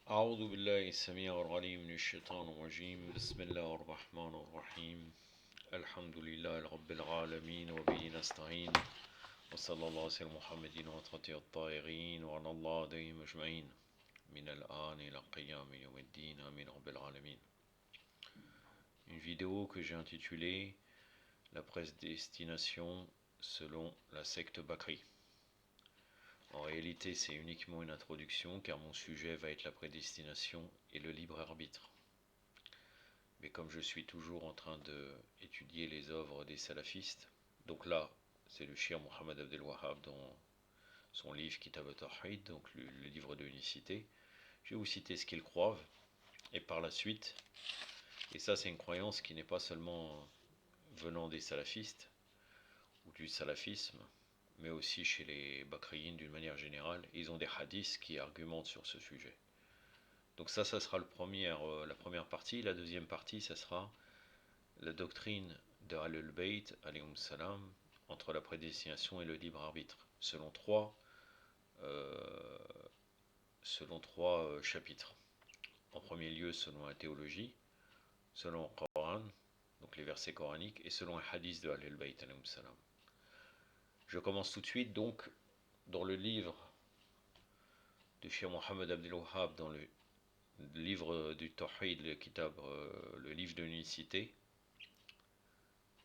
أعوذ بالله السميع العليم من الشيطان الرجيم بسم الله الرحمن الرحيم الحمد لله رب العالمين وبه نستعين وصلى الله على محمد وعلى الطاهرين وعلى الله عليهم أجمعين من الآن إلى قيام يوم الدين آمين رب العالمين. Une vidéo que j'ai intitulée La prédestination selon la secte Bakri. En réalité, c'est uniquement une introduction car mon sujet va être la prédestination et le libre arbitre. Mais comme je suis toujours en train d'étudier les œuvres des salafistes, donc là, c'est le Cheikh Mohammed Abdel Wahhab dans son livre Kitab al-Tawhid, donc le livre de l'unicité. Je vais vous citer ce qu'ils croient, et par la suite, et ça c'est une croyance qui n'est pas seulement venant des salafistes, ou du salafisme, mais aussi chez les Bakriyin d'une manière générale, ils ont des hadiths qui argumentent sur ce sujet. Donc ça sera la première partie. La deuxième partie, ça sera la doctrine de Ahlul Bayt, alayhum salam, entre la prédestination et le libre arbitre, euh, selon trois chapitres. En premier lieu, selon la théologie, selon le Coran, donc les versets coraniques, et selon les hadiths de Ahlul Bayt, alayhum salam. Je commence tout de suite donc dans le livre de Cheikh Mohammed Abdel Wahhab, dans le livre du Tawhid, le livre de l'unicité,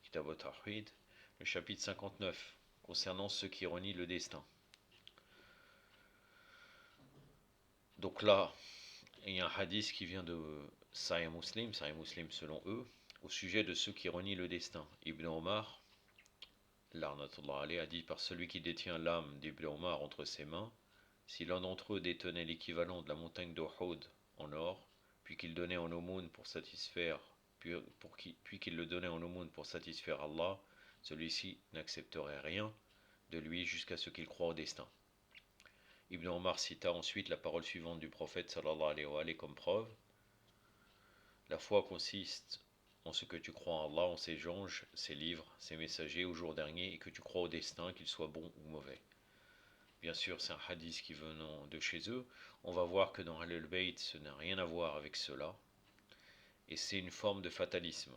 Kitab al-Tawhid, le chapitre 59, concernant ceux qui renient le destin. Donc là, il y a un hadith qui vient de Sahih Muslim selon eux, au sujet de ceux qui renient le destin. Ibn Omar, Larnatullah alayhi, a dit par celui qui détient l'âme d'Ibn Omar entre ses mains, si l'un d'entre eux détenait l'équivalent de la montagne d'Uhud en or, puis qu'il donnait en aumône pour satisfaire, puis qu'il le donnait en aumône pour satisfaire Allah, celui-ci n'accepterait rien de lui jusqu'à ce qu'il croie au destin. Ibn Omar cita ensuite la parole suivante du prophète sallallahu alayhi wa alayhi comme preuve. La foi consiste en ce que tu crois en Allah, en ses anges, ses livres, ses messagers au jour dernier, et que tu crois au destin, qu'il soit bon ou mauvais. Bien sûr, c'est un hadith qui venant de chez eux. On va voir que dans Ahlul Bayt, ce n'a rien à voir avec cela. Et c'est une forme de fatalisme.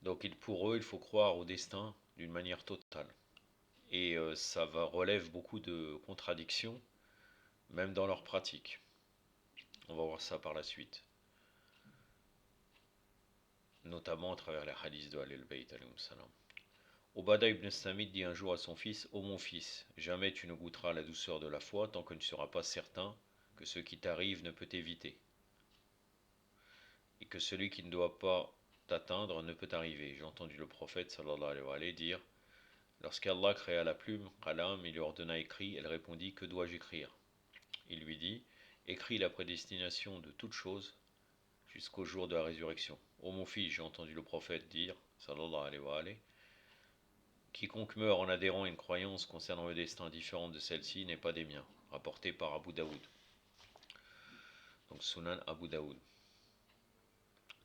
Donc pour eux, il faut croire au destin d'une manière totale. Et ça relève beaucoup de contradictions, même dans leur pratique. On va voir ça par la suite. Notamment à travers les hadiths de Ahlul Bayt alayhim salam. Obada ibn Samit dit un jour à son fils, ô mon fils, jamais tu ne goûteras la douceur de la foi tant que tu ne seras pas certain que ce qui t'arrive ne peut t'éviter, et que celui qui ne doit pas t'atteindre ne peut t'arriver. J'ai entendu le prophète sallallahu alayhi wa sallam dire, lorsqu'Allah créa la plume, Qalam, il lui ordonna écrit, elle répondit, que dois-je écrire? Il lui dit, écris la prédestination de toutes choses jusqu'au jour de la résurrection. Ô mon fils, j'ai entendu le prophète dire, sallallahu alayhi wa sallam, quiconque meurt en adhérant à une croyance concernant le destin différente de celle-ci n'est pas des miens. Rapporté par Abu Daoud. Donc Sunan Abu Daoud.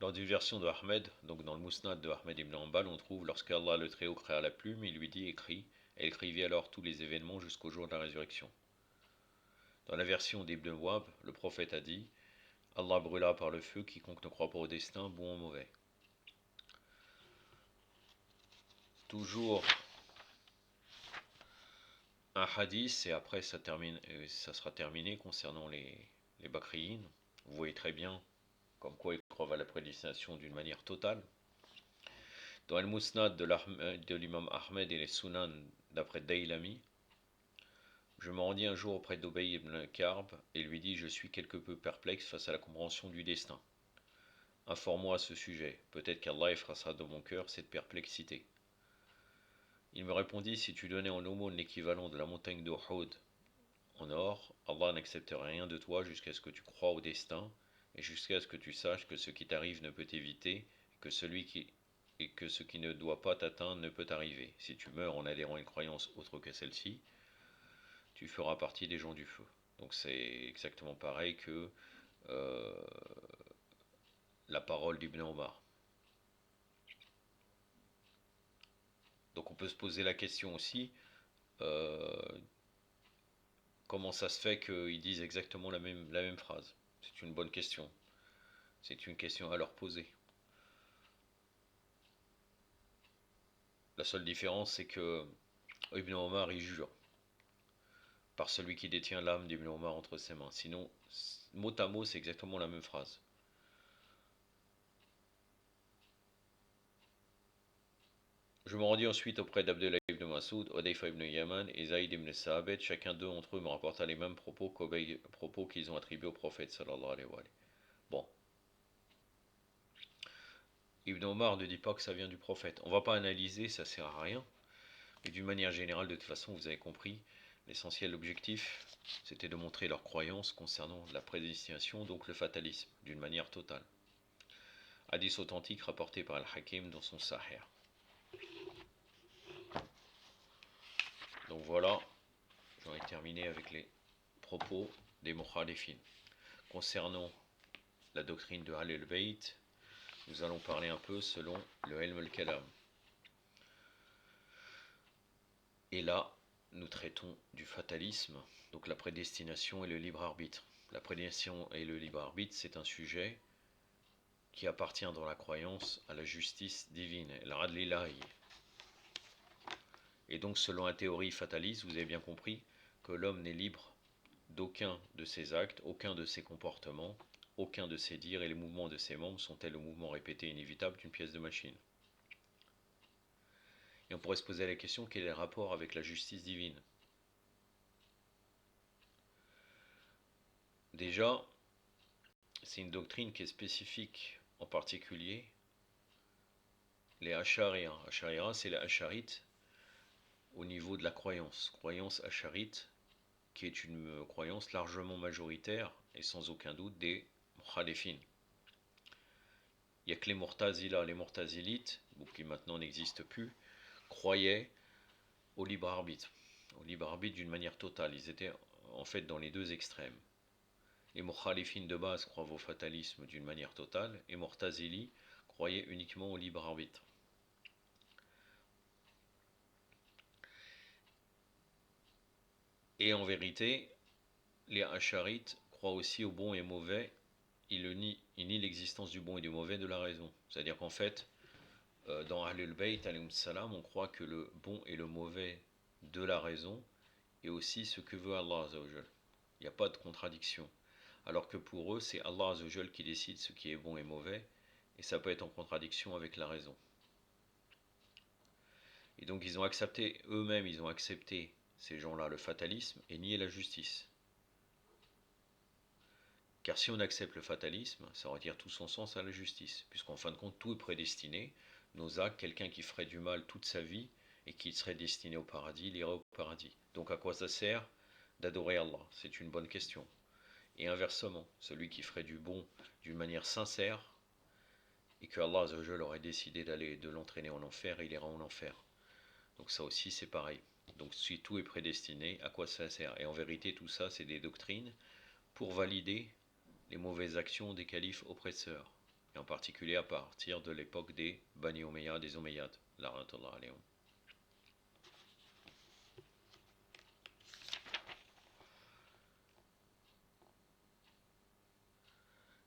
Lors d'une version de Ahmed, donc dans le Musnad de Ahmed ibn Hanbal, on trouve lorsqu'Allah le Très-Haut créa la plume, il lui dit écris, et écrivit alors tous les événements jusqu'au jour de la résurrection. Dans la version d'Ibn Wahb, le prophète a dit Allah brûla par le feu quiconque ne croit pas au destin, bon ou mauvais. Toujours un hadith, et après ça sera terminé concernant les Bakriyin. Vous voyez très bien comme quoi ils croient à la prédestination d'une manière totale. Dans le Musnad de l'imam Ahmed et les Sunan d'après Daylami, je me rendis un jour auprès d'Obey ibn Karb et lui dis, je suis quelque peu perplexe face à la compréhension du destin. Informe-moi à ce sujet, peut-être qu'Allah effacera dans mon cœur cette perplexité. Il me répondit, si tu donnais en aumône l'équivalent de la montagne d'Uhud en or, Allah n'accepterait rien de toi jusqu'à ce que tu crois au destin et jusqu'à ce que tu saches que ce qui t'arrive ne peut t'éviter et que ce qui ne doit pas t'atteindre ne peut t'arriver. Si tu meurs en adhérant à une croyance autre que celle-ci, tu feras partie des gens du feu. Donc c'est exactement pareil que euh, la parole d'Ibn Omar. Donc on peut se poser la question aussi, euh, comment ça se fait qu'ils disent exactement la même phrase? C'est une bonne question. C'est une question à leur poser. La seule différence, c'est que Ibn Omar, il jure par celui qui détient l'âme d'Ibn Omar entre ses mains. Sinon, mot à mot, c'est exactement la même phrase. Je me rendis ensuite auprès d'Abdullah ibn Masoud, Odayfa ibn Yaman et Zaïd ibn Sa'abet. Chacun d'eux entre eux me rapporta les mêmes propos qu'ils ont attribués au prophète sallallahu alayhi wa sallam. Bon, Ibn Omar ne dit pas que ça vient du prophète. On ne va pas analyser, ça sert à rien. Mais d'une manière générale, de toute façon, vous avez compris, l'essentiel, l'objectif, c'était de montrer leur croyance concernant la prédestination, donc le fatalisme, d'une manière totale. Hadith authentique rapporté par Al-Hakim dans son Sahih. Donc voilà, j'en ai terminé avec les propos des Mukhalifin. Concernant la doctrine de Ahl al-Bayt, nous allons parler un peu selon le Ilm al-Kalam. Et là, nous traitons du fatalisme, donc la prédestination et le libre arbitre. La prédestination et le libre arbitre, c'est un sujet qui appartient dans la croyance à la justice divine, l'Adl ilahi. Et donc, selon la théorie fataliste, vous avez bien compris que l'homme n'est libre d'aucun de ses actes, aucun de ses comportements, aucun de ses dires, et les mouvements de ses membres sont tels le mouvement répété et inévitable d'une pièce de machine. Et on pourrait se poser la question, quel est le rapport avec la justice divine? Déjà, c'est une doctrine qui est spécifique, en particulier les Ashariya. Ashariya, c'est les Asharites au niveau de la croyance. Croyance Asharite, qui est une croyance largement majoritaire et sans aucun doute des Mukhalifin. Il n'y a que les Mu'tazila, les Mu'tazilites, qui maintenant n'existent plus, croyaient au libre arbitre d'une manière totale. Ils étaient en fait dans les deux extrêmes. Les Mukhalifin de base croient au fatalisme d'une manière totale, et Mu'tazili croyaient uniquement au libre arbitre. Et en vérité, les Asharites croient aussi au bon et mauvais. Ils nient l'existence du bon et du mauvais de la raison. C'est-à-dire qu'en fait, dans Ahlul Bayt, on croit que le bon et le mauvais de la raison est aussi ce que veut Allah Azzawajal. Il n'y a pas de contradiction. Alors que pour eux, c'est Allah Azzawajal qui décide ce qui est bon et mauvais, et ça peut être en contradiction avec la raison. Et donc ils ont accepté, eux-mêmes, ils ont accepté, ces gens-là, le fatalisme et nié la justice. Car si on accepte le fatalisme, ça retire tout son sens à la justice, puisqu'en fin de compte, tout est prédestiné. Nos actes, quelqu'un qui ferait du mal toute sa vie et qui serait destiné au paradis, il irait au paradis. Donc à quoi ça sert d'adorer Allah? C'est une bonne question. Et inversement, celui qui ferait du bon d'une manière sincère et que Allah aurait décidé de l'entraîner en enfer, il ira en enfer. Donc ça aussi c'est pareil. Donc si tout est prédestiné, à quoi ça sert? Et en vérité tout ça c'est des doctrines pour valider les mauvaises actions des califes oppresseurs, et en particulier à partir de l'époque des Bani Umayya, des Omeyyades, la'natullah alayhim.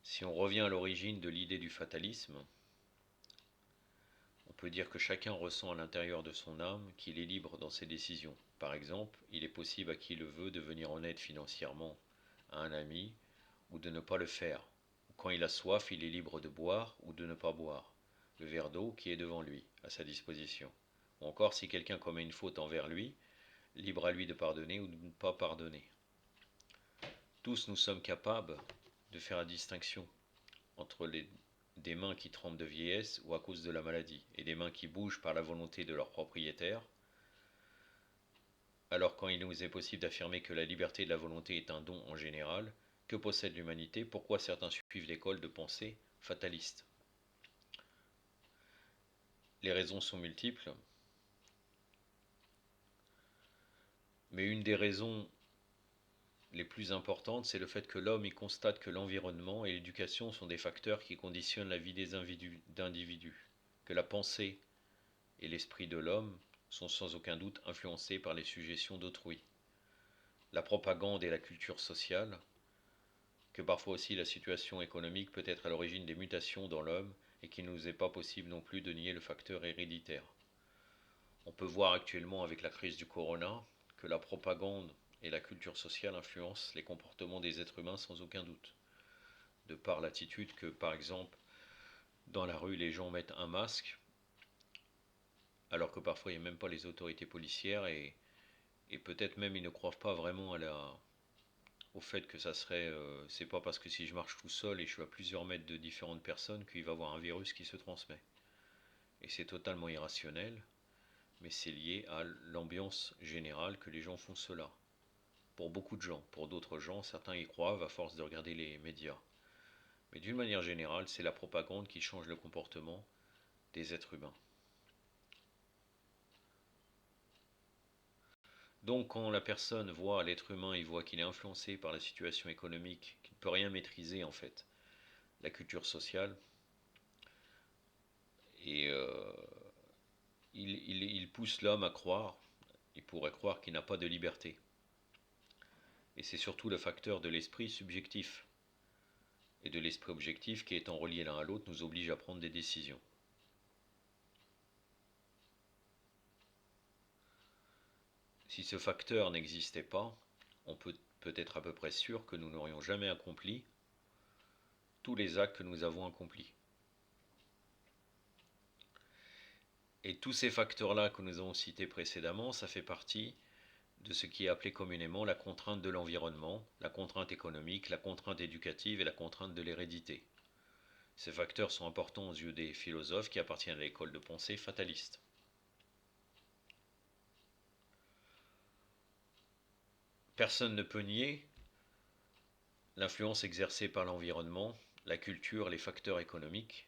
Si on revient à l'origine de l'idée du fatalisme, on peut dire que chacun ressent à l'intérieur de son âme qu'il est libre dans ses décisions. Par exemple, il est possible à qui le veut de venir en aide financièrement à un ami ou de ne pas le faire. Quand il a soif, il est libre de boire ou de ne pas boire le verre d'eau qui est devant lui, à sa disposition. Ou encore, si quelqu'un commet une faute envers lui, libre à lui de pardonner ou de ne pas pardonner. Tous nous sommes capables de faire la distinction entre des mains qui tremblent de vieillesse ou à cause de la maladie, et des mains qui bougent par la volonté de leur propriétaire. Alors quand il nous est possible d'affirmer que la liberté de la volonté est un don en général, que possède l'humanité? Pourquoi certains suivent l'école de pensée fataliste? Les raisons sont multiples, mais une des raisons les plus importantes, c'est le fait que l'homme y constate que l'environnement et l'éducation sont des facteurs qui conditionnent la vie des individus, que la pensée et l'esprit de l'homme sont sans aucun doute influencés par les suggestions d'autrui. la propagande et la culture sociale, que parfois aussi la situation économique peut être à l'origine des mutations dans l'homme et qu'il ne nous est pas possible non plus de nier le facteur héréditaire. On peut voir actuellement avec la crise du corona que la propagande et la culture sociale influencent les comportements des êtres humains sans aucun doute, de par l'attitude que, par exemple, dans la rue, les gens mettent un masque, alors que parfois il n'y a même pas les autorités policières et peut-être même ils ne croient pas vraiment au fait que ça serait, c'est pas parce que si je marche tout seul et je suis à plusieurs mètres de différentes personnes qu'il va y avoir un virus qui se transmet. Et c'est totalement irrationnel, mais c'est lié à l'ambiance générale que les gens font cela. Pour beaucoup de gens, pour d'autres gens, certains y croient à force de regarder les médias. Mais d'une manière générale, c'est la propagande qui change le comportement des êtres humains. Donc quand la personne voit l'être humain, il voit qu'il est influencé par la situation économique, qu'il ne peut rien maîtriser en fait, la culture sociale, et il pousse l'homme à croire, il pourrait croire qu'il n'a pas de liberté. Et c'est surtout le facteur de l'esprit subjectif et de l'esprit objectif qui, étant reliés l'un à l'autre, nous oblige à prendre des décisions. Si ce facteur n'existait pas, on peut être à peu près sûr que nous n'aurions jamais accompli tous les actes que nous avons accomplis. Et tous ces facteurs-là que nous avons cités précédemment, ça fait partie de ce qui est appelé communément la contrainte de l'environnement, la contrainte économique, la contrainte éducative et la contrainte de l'hérédité. Ces facteurs sont importants aux yeux des philosophes qui appartiennent à l'école de pensée fataliste. Personne ne peut nier l'influence exercée par l'environnement, la culture, les facteurs économiques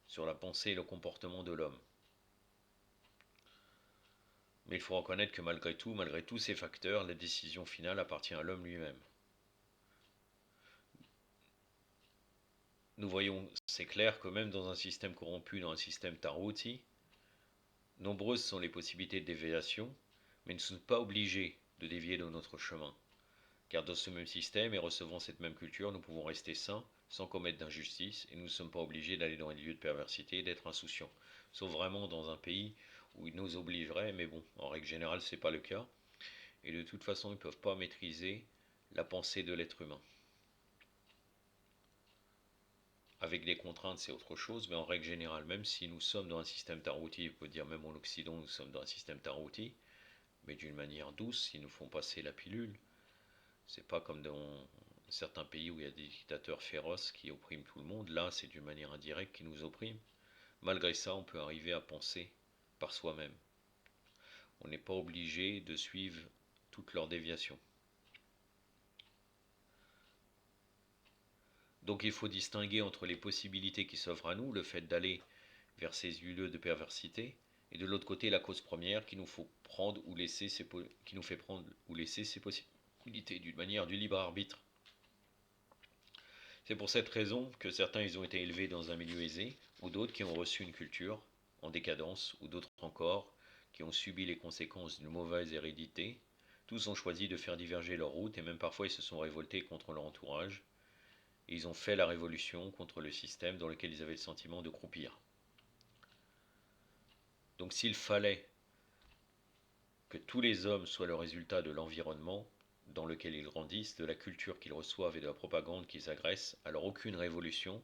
sur la pensée et le comportement de l'homme. Mais il faut reconnaître que malgré tous ces facteurs, la décision finale appartient à l'homme lui-même. Nous voyons, c'est clair que même dans un système corrompu, dans un système tarouti, nombreuses sont les possibilités de déviation, mais nous ne sommes pas obligés de dévier de notre chemin. Car dans ce même système et recevant cette même culture, nous pouvons rester sains, sans commettre d'injustice, et nous ne sommes pas obligés d'aller dans les lieux de perversité et d'être insouciants. Sauf vraiment dans un pays où ils nous obligeraient, mais bon, en règle générale, ce n'est pas le cas. Et de toute façon, ils ne peuvent pas maîtriser la pensée de l'être humain. Avec des contraintes, c'est autre chose, mais en règle générale, même si nous sommes dans un système tarouti, on peut dire même en Occident, nous sommes dans un système tarouti, mais d'une manière douce, ils nous font passer la pilule. C'est pas comme dans certains pays où il y a des dictateurs féroces qui oppriment tout le monde. Là, c'est d'une manière indirecte qui nous oppriment. Malgré ça, on peut arriver à penser par soi-même. On n'est pas obligé de suivre toutes leurs déviations. Donc il faut distinguer entre les possibilités qui s'offrent à nous, le fait d'aller vers ces lieux de perversité, et de l'autre côté la cause première qui nous faut prendre ou laisser qui nous fait prendre ou laisser ces possibilités d'une manière du libre arbitre. C'est pour cette raison que certains ils ont été élevés dans un milieu aisé, ou d'autres qui ont reçu une culture en décadence, ou d'autres encore qui ont subi les conséquences d'une mauvaise hérédité. Tous ont choisi de faire diverger leur route et même parfois ils se sont révoltés contre leur entourage. Et ils ont fait la révolution contre le système dans lequel ils avaient le sentiment de croupir. Donc s'il fallait que tous les hommes soient le résultat de l'environnement dans lequel ils grandissent, de la culture qu'ils reçoivent et de la propagande qu'ils agressent, alors aucune révolution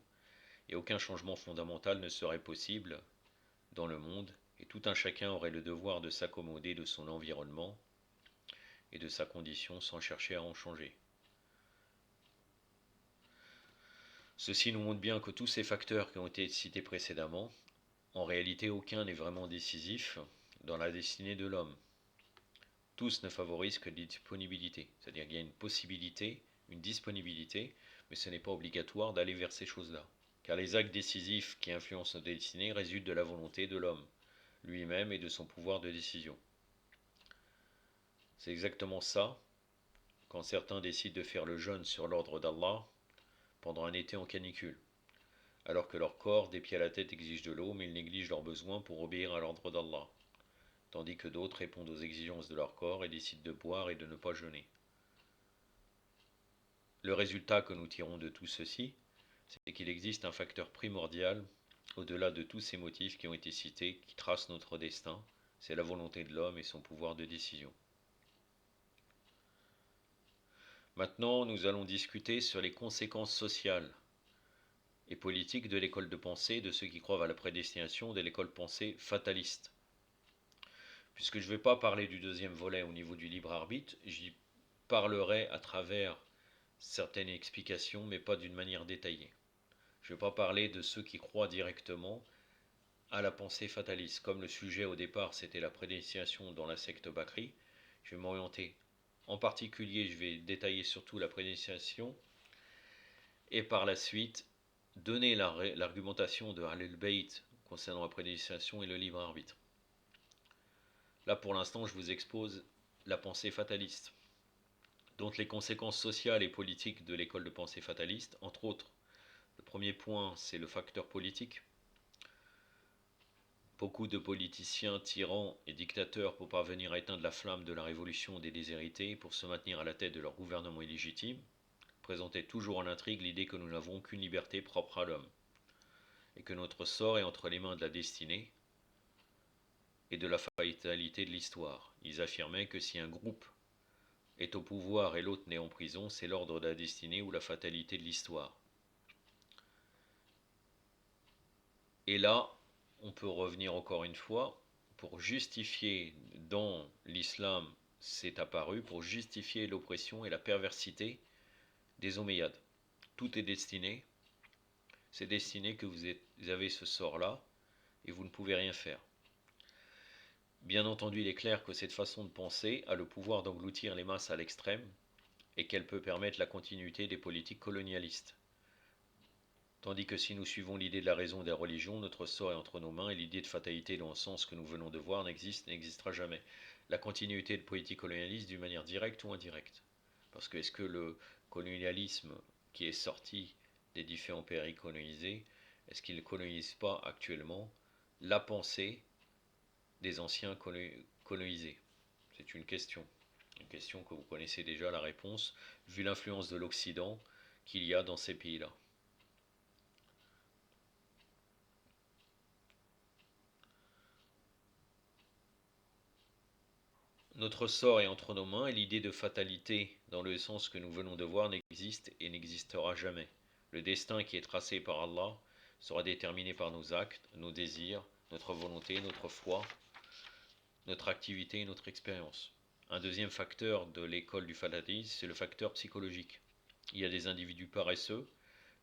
et aucun changement fondamental ne serait possible dans le monde, et tout un chacun aurait le devoir de s'accommoder de son environnement et de sa condition sans chercher à en changer. Ceci nous montre bien que tous ces facteurs qui ont été cités précédemment, en réalité aucun n'est vraiment décisif dans la destinée de l'homme. Tous ne favorisent que la disponibilité, c'est-à-dire qu'il y a une possibilité, une disponibilité, mais ce n'est pas obligatoire d'aller vers ces choses-là. Car les actes décisifs qui influencent notre destinée résultent de la volonté de l'homme lui-même et de son pouvoir de décision. C'est exactement ça quand certains décident de faire le jeûne sur l'ordre d'Allah pendant un été en canicule, alors que leur corps, des pieds à la tête, exige de l'eau, mais ils négligent leurs besoins pour obéir à l'ordre d'Allah, tandis que d'autres répondent aux exigences de leur corps et décident de boire et de ne pas jeûner. Le résultat que nous tirons de tout ceci, c'est qu'il existe un facteur primordial, au-delà de tous ces motifs qui ont été cités, qui tracent notre destin, c'est la volonté de l'homme et son pouvoir de décision. Maintenant, nous allons discuter sur les conséquences sociales et politiques de l'école de pensée, de ceux qui croient à la prédestination, de l'école de pensée fataliste. Puisque je ne vais pas parler du deuxième volet au niveau du libre arbitre, j'y parlerai à travers certaines explications, mais pas d'une manière détaillée. Je ne vais pas parler de ceux qui croient directement à la pensée fataliste. Comme le sujet au départ c'était la prédestination dans la secte Bakri, je vais m'orienter. En particulier, je vais détailler surtout la prédestination et par la suite donner l'argumentation de Ahlul Bayt concernant la prédestination et le libre arbitre. Là pour l'instant, je vous expose la pensée fataliste. Donc les conséquences sociales et politiques de l'école de pensée fataliste, entre autres, le premier point, c'est le facteur politique. Beaucoup de politiciens, tyrans et dictateurs, pour parvenir à éteindre la flamme de la révolution des déshérités, pour se maintenir à la tête de leur gouvernement illégitime, présentaient toujours en intrigue l'idée que nous n'avons qu'une liberté propre à l'homme, et que notre sort est entre les mains de la destinée et de la fatalité de l'histoire. Ils affirmaient que si un groupe est au pouvoir et l'autre n'est en prison, c'est l'ordre de la destinée ou la fatalité de l'histoire. Et là, on peut revenir encore une fois, pour justifier, dans l'islam, c'est apparu, pour justifier l'oppression et la perversité des Omeyyades. Tout est destiné, c'est destiné que vous avez ce sort-là, et vous ne pouvez rien faire. Bien entendu, il est clair que cette façon de penser a le pouvoir d'engloutir les masses à l'extrême, et qu'elle peut permettre la continuité des politiques colonialistes. Tandis que si nous suivons l'idée de la raison et de la religion, notre sort est entre nos mains et l'idée de fatalité dans le sens que nous venons de voir n'existera jamais. La continuité de politique colonialiste d'une manière directe ou indirecte. Parce que est-ce que le colonialisme qui est sorti des différents pays colonisés, est-ce qu'il ne colonise pas actuellement la pensée des anciens colonisés? C'est une question que vous connaissez déjà la réponse, vu l'influence de l'Occident qu'il y a dans ces pays-là. Notre sort est entre nos mains et l'idée de fatalité, dans le sens que nous venons de voir, n'existe et n'existera jamais. Le destin qui est tracé par Allah sera déterminé par nos actes, nos désirs, notre volonté, notre foi, notre activité et notre expérience. Un deuxième facteur de l'école du fatalisme, c'est le facteur psychologique. Il y a des individus paresseux,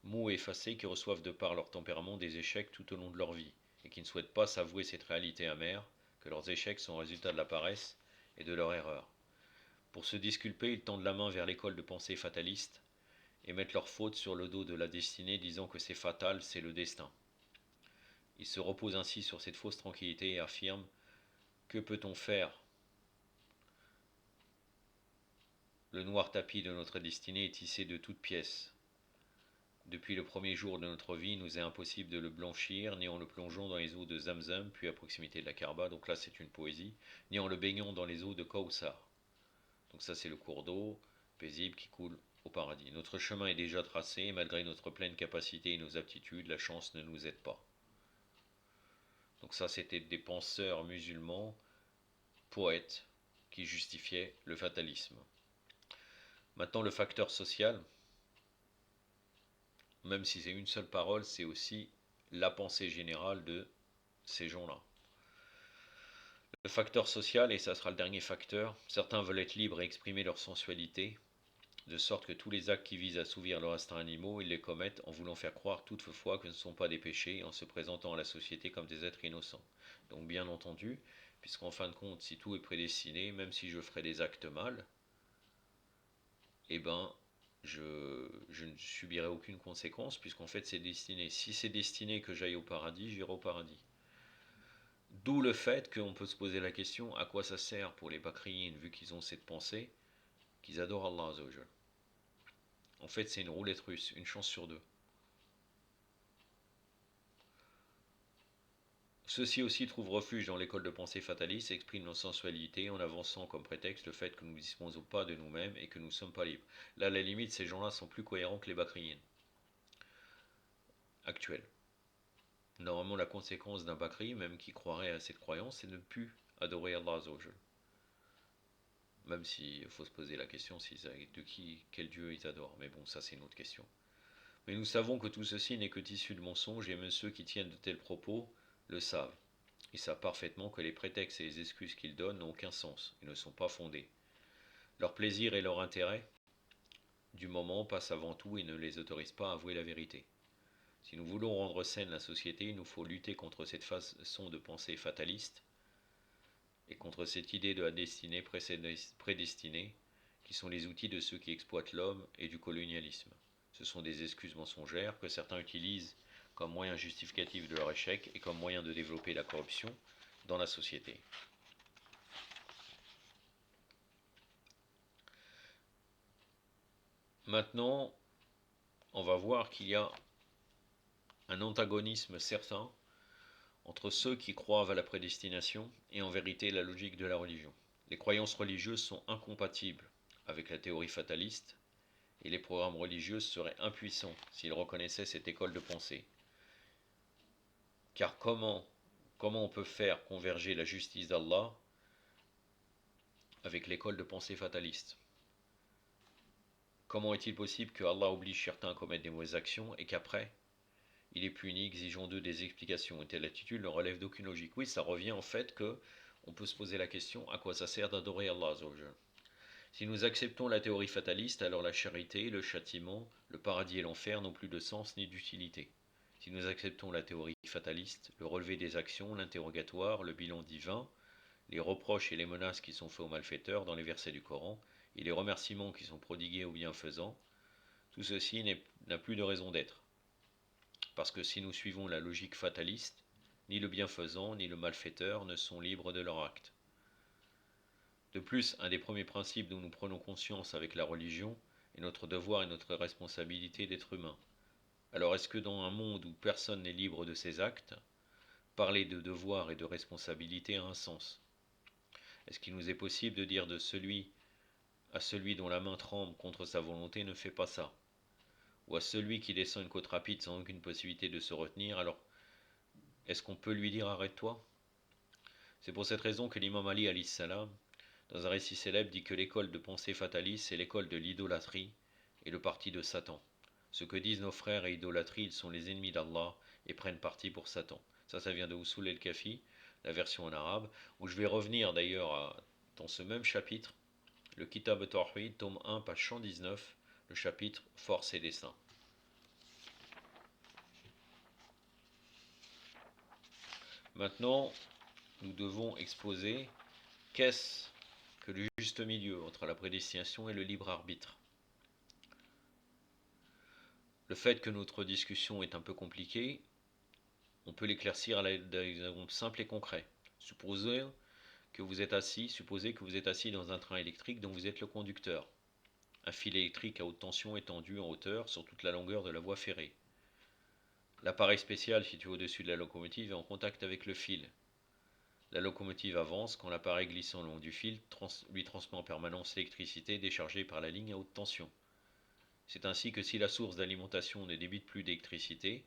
mous et effacés qui reçoivent de par leur tempérament des échecs tout au long de leur vie et qui ne souhaitent pas s'avouer cette réalité amère, que leurs échecs sont le résultat de la paresse et de leur erreur. Pour se disculper, ils tendent la main vers l'école de pensée fataliste et mettent leur faute sur le dos de la destinée, disant que c'est fatal, c'est le destin. Ils se reposent ainsi sur cette fausse tranquillité et affirment: que peut-on faire? Le noir tapis de notre destinée est tissé de toutes pièces. Depuis le premier jour de notre vie, il nous est impossible de le blanchir, ni en le plongeant dans les eaux de Zamzam, puis à proximité de la Karba, donc là c'est une poésie, ni en le baignant dans les eaux de Kawsar. Donc ça c'est le cours d'eau paisible qui coule au paradis. Notre chemin est déjà tracé, et malgré notre pleine capacité et nos aptitudes, la chance ne nous aide pas. Donc ça c'était des penseurs musulmans, poètes, qui justifiaient le fatalisme. Maintenant le facteur social, même si c'est une seule parole, c'est aussi la pensée générale de ces gens-là. Le facteur social, et ça sera le dernier facteur, certains veulent être libres et exprimer leur sensualité, de sorte que tous les actes qui visent à assouvir leurs instincts animaux, ils les commettent en voulant faire croire toutefois que ce ne sont pas des péchés, en se présentant à la société comme des êtres innocents. Donc bien entendu, puisqu'en fin de compte, si tout est prédestiné, même si je ferai des actes mal, eh ben, je ne subirai aucune conséquence, puisqu'en fait c'est destiné. Si c'est destiné que j'aille au paradis, j'irai au paradis. D'où le fait qu'on peut se poser la question, à quoi ça sert pour les Bakriyin, vu qu'ils ont cette pensée, qu'ils adorent Allah Azzawajal. En fait, c'est une roulette russe, une chance sur deux. Ceux-ci aussi trouvent refuge dans l'école de pensée fataliste et expriment leur sensualité en avançant comme prétexte le fait que nous ne disposons pas de nous-mêmes et que nous ne sommes pas libres. Là, à la limite, ces gens-là sont plus cohérents que les Bakriyin actuels. Normalement, la conséquence d'un Bakri, même qui croirait à cette croyance, c'est de ne plus adorer Allah Azzawajal. Même s'il faut se poser la question quel Dieu ils adorent. Mais bon, ça c'est une autre question. Mais nous savons que tout ceci n'est que tissu de mensonges et même ceux qui tiennent de tels propos le savent. Ils savent parfaitement que les prétextes et les excuses qu'ils donnent n'ont aucun sens et ne sont pas fondés. Leur plaisir et leur intérêt du moment passent avant tout et ne les autorisent pas à avouer la vérité. Si nous voulons rendre saine la société, il nous faut lutter contre cette façon de penser fataliste et contre cette idée de la destinée prédestinée qui sont les outils de ceux qui exploitent l'homme et du colonialisme. Ce sont des excuses mensongères que certains utilisent comme moyen justificatif de leur échec et comme moyen de développer la corruption dans la société. Maintenant, on va voir qu'il y a un antagonisme certain entre ceux qui croient à la prédestination et en vérité la logique de la religion. Les croyances religieuses sont incompatibles avec la théorie fataliste et les programmes religieux seraient impuissants s'ils reconnaissaient cette école de pensée. Car comment on peut faire converger la justice d'Allah avec l'école de pensée fataliste? Comment est-il possible que Allah oblige certains à commettre des mauvaises actions et qu'après, il est puni, exigeant d'eux des explications? Une telle attitude ne relève d'aucune logique. Oui, ça revient en fait que on peut se poser la question à quoi ça sert d'adorer Allah. Si nous acceptons la théorie fataliste, alors la charité, le châtiment, le paradis et l'enfer n'ont plus de sens ni d'utilité. Si nous acceptons la théorie fataliste, le relevé des actions, l'interrogatoire, le bilan divin, les reproches et les menaces qui sont faits aux malfaiteurs dans les versets du Coran, et les remerciements qui sont prodigués aux bienfaisants, tout ceci n'a plus de raison d'être. Parce que si nous suivons la logique fataliste, ni le bienfaisant ni le malfaiteur ne sont libres de leur acte. De plus, un des premiers principes dont nous prenons conscience avec la religion est notre devoir et notre responsabilité d'être humain. Alors est-ce que dans un monde où personne n'est libre de ses actes, parler de devoir et de responsabilité a un sens? Est-ce qu'il nous est possible de dire à celui dont la main tremble contre sa volonté ne fait pas ça? Ou à celui qui descend une côte rapide sans aucune possibilité de se retenir, alors est-ce qu'on peut lui dire arrête-toi? C'est pour cette raison que l'imam Ali alayhi salam, dans un récit célèbre, dit que l'école de pensée fataliste c'est l'école de l'idolâtrie et le parti de Satan. Ce que disent nos frères et idolâtrie, ils sont les ennemis d'Allah et prennent parti pour Satan. Ça vient de Usul el-Kafi, la version en arabe, où je vais revenir d'ailleurs dans ce même chapitre, le Kitab al-Tawhid, tome 1, page 119, le chapitre Force et dessein. Maintenant, nous devons exposer qu'est-ce que le juste milieu entre la prédestination et le libre arbitre. Le fait que notre discussion est un peu compliquée, on peut l'éclaircir à l'aide d'exemples simples et concrets. Supposez que vous êtes assis dans un train électrique dont vous êtes le conducteur. Un fil électrique à haute tension est tendu en hauteur sur toute la longueur de la voie ferrée. L'appareil spécial situé au-dessus de la locomotive est en contact avec le fil. La locomotive avance quand l'appareil glissant le long du fil lui transmet en permanence l'électricité déchargée par la ligne à haute tension. C'est ainsi que si la source d'alimentation ne débite plus d'électricité,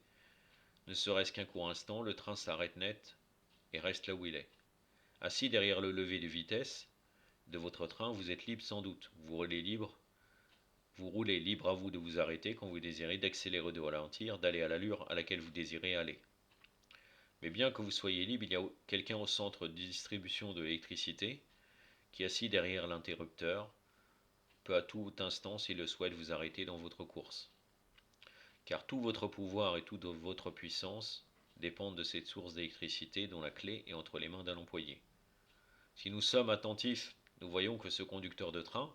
ne serait-ce qu'un court instant, le train s'arrête net et reste là où il est. Assis derrière le levier de vitesse de votre train, vous êtes libre sans doute. Vous roulez libre à vous de vous arrêter quand vous désirez, d'accélérer ou de ralentir, d'aller à l'allure à laquelle vous désirez aller. Mais bien que vous soyez libre, il y a quelqu'un au centre de distribution de l'électricité qui, assis derrière l'interrupteur, peut à tout instant, s'il le souhaite, vous arrêter dans votre course. Car tout votre pouvoir et toute votre puissance dépendent de cette source d'électricité dont la clé est entre les mains d'un employé. Si nous sommes attentifs, nous voyons que ce conducteur de train,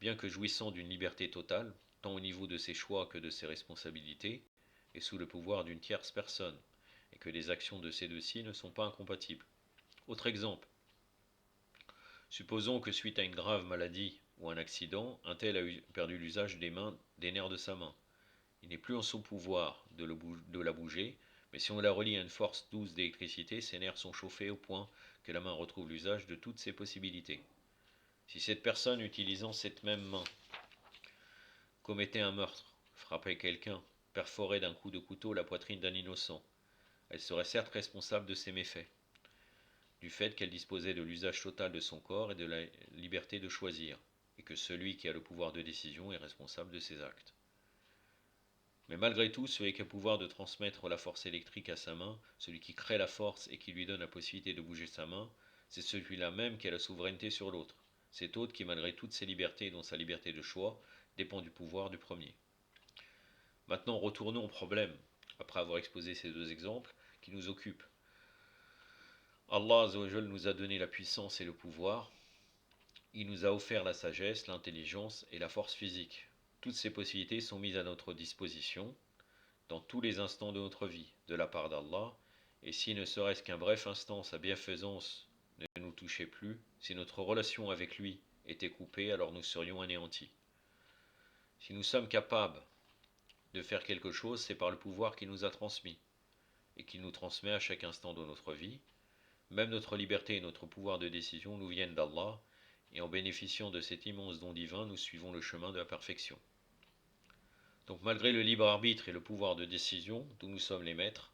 bien que jouissant d'une liberté totale, tant au niveau de ses choix que de ses responsabilités, est sous le pouvoir d'une tierce personne, et que les actions de ces deux-ci ne sont pas incompatibles. Autre exemple. Supposons que suite à une grave maladie ou un accident, un tel a perdu l'usage des nerfs de sa main. Il n'est plus en son pouvoir de la bouger, Mais si on la relie à une force douce d'électricité, ces nerfs sont chauffés au point que la main retrouve l'usage de toutes ses possibilités. Si cette personne, utilisant cette même main, commettait un meurtre, frappait quelqu'un, perforait d'un coup de couteau la poitrine d'un innocent, elle serait certes responsable de ses méfaits, du fait qu'elle disposait de l'usage total de son corps et de la liberté de choisir, et que celui qui a le pouvoir de décision est responsable de ses actes. Mais malgré tout, celui qui a le pouvoir de transmettre la force électrique à sa main, celui qui crée la force et qui lui donne la possibilité de bouger sa main, c'est celui-là même qui a la souveraineté sur l'autre. Cet autre qui, malgré toutes ses libertés, dont sa liberté de choix, dépend du pouvoir du premier. Maintenant, retournons au problème, après avoir exposé ces deux exemples, qui nous occupent. Allah Azzawajal nous a donné la puissance et le pouvoir. Il nous a offert la sagesse, l'intelligence et la force physique. Toutes ces possibilités sont mises à notre disposition dans tous les instants de notre vie, de la part d'Allah, et si ne serait-ce qu'un bref instant sa bienfaisance ne nous touchait plus, si notre relation avec lui était coupée, alors nous serions anéantis. Si nous sommes capables de faire quelque chose, c'est par le pouvoir qu'il nous a transmis, et qu'il nous transmet à chaque instant de notre vie. Même notre liberté et notre pouvoir de décision nous viennent d'Allah, et en bénéficiant de cet immense don divin, nous suivons le chemin de la perfection. Donc malgré le libre arbitre et le pouvoir de décision, dont nous sommes les maîtres,